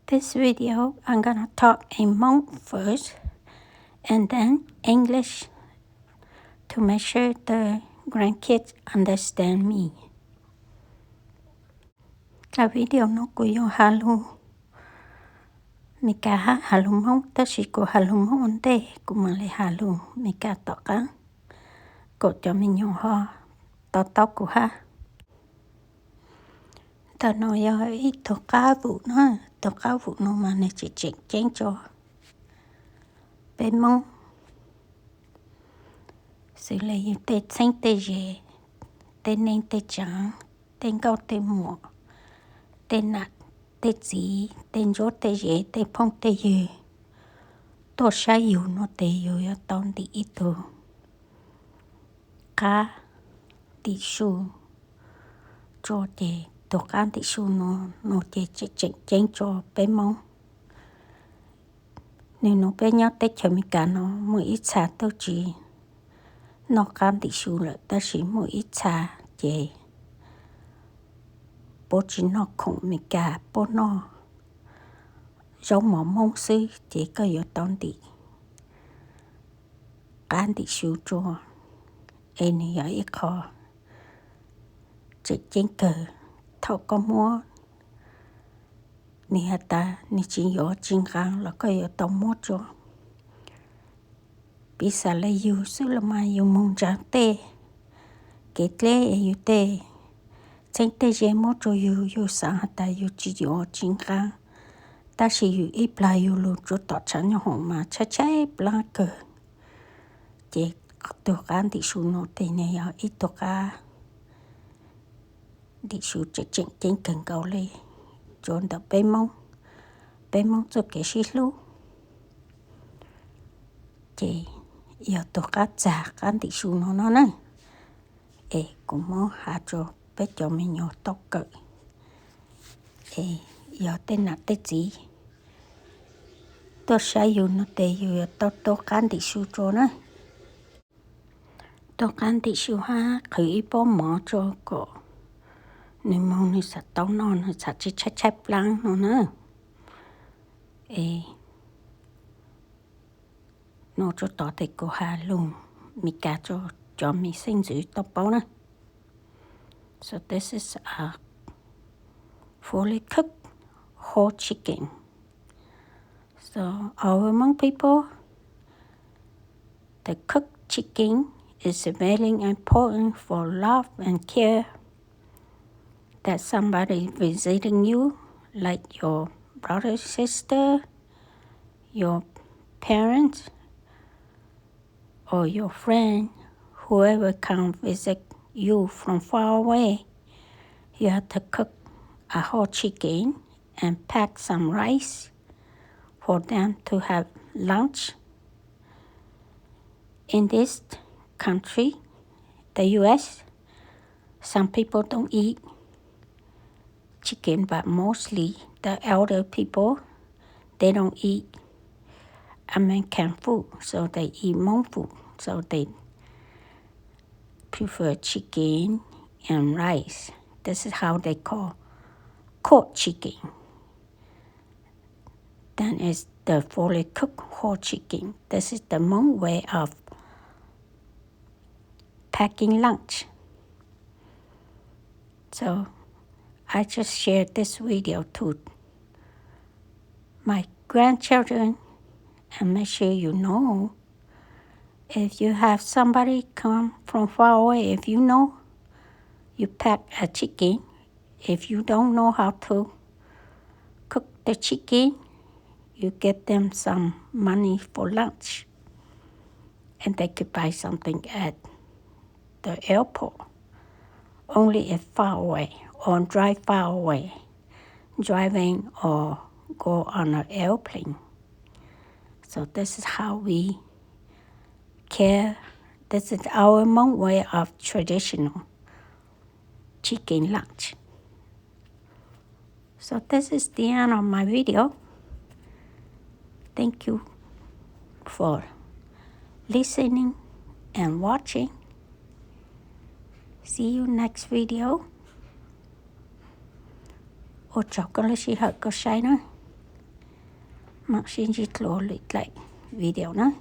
This video, I'm gonna talk in Hmong first and then English to make sure the grandkids understand me. Cái video nó của yo halu. Mika halu Hmong, ta chỉ của halu Hmong ổn đề, của mà lấy halu, Mika tỏ cả. Cô cho mình nhau ho, tỏ tóc của ha. Ta nói yo ít tỏ cá vụ nó mà này chỉ chén cho. Bên Hmong, xử lý yêu tê xanh tê dê, tê nên tê trắng, tên gạo tê mùa, tê nạt, tê dì, tên rốt tê dê, tê phong tê dê. Tổ xa yêu nó tê yêu ya tông đi ít tù. Cá, đi xu, cho tê, tổ cá đi xu nó tê chén cho bên Hmong. Nếu nó bên nhau tê cho mình cả nó mỗi ít xa tâu chỉ. Nó can đi xu là ta chỉ mỗi ít xa chê. Bố chỉ nó không mình cả bố nó giống mỏ mông sư chỉ có yếu tông đi. Can đi xu cho em này ở ít khó. Chỉ chén cờ thâu có mua. Nhi ta nhi chỉ yếu chén găng là có yếu tông mua cho. Bí xa lấy yêu sư là mà yêu mông tráng tê. Kết lê yêu tê. Chén tê dê mua cho yêu sáng ta yêu chỉ yếu chén găng. Ta chỉ yêu ít là yêu luôn cho tỏ chẳng nhau hồn mà chá ít là cờ. Chỉ tổ gắn đi xuống nó tê này ở ít tổ gà. Đi xuống chén cần cầu lê. Chốn đập bê mông cho cái xí lưu. Chỉ yêu tổ gà chả gắn đi xuống nó nè. Cũng mô hạ cho bế cho mình nhỏ tóc cỡ. Yêu tên nạ tê gì. Tôi sẽ yêu nó tê yêu tổ gắn đi xuống cho nè. Tổ gắn đi xuống ha, khởi bó mỏ cho cổ. Nếu mong nó sẽ tóc nó sẽ chỉ chép lăng nó nè. Nó cho tỏ tê cổ hà luôn. Mình cả cho mình sinh giữ tóc bao nè. So this is a fully cooked whole chicken. So our Hmong people, the cooked chicken is very important for love and care. That somebody visiting you, like your brother, sister, your parents, or your friend, whoever come visit you from far away, you have to cook a whole chicken and pack some rice for them to have lunch. In this country, the U.S., some people don't eat chicken, but mostly the elder people, they don't eat American food, so they eat Hmong food. So they prefer chicken and rice. This is how they call cooked chicken. Then is the fully cooked whole chicken. This is the Hmong way of packing lunch. So I just shared this video to my grandchildren and make sure you know. If you have somebody come from far away, if you know, you pack a chicken. If you don't know how to cook the chicken, you get them some money for lunch. And they could buy something at the airport. Only if far away or drive far away, driving or go on an airplane. So this is how we care. This is our Hmong way of traditional chicken lunch. So this is the end of my video. Thank you for listening and watching. See you next video. Ôi cháu con lấy xí hợ có say nữa. mặc xin chỉ lỗi lại video nữa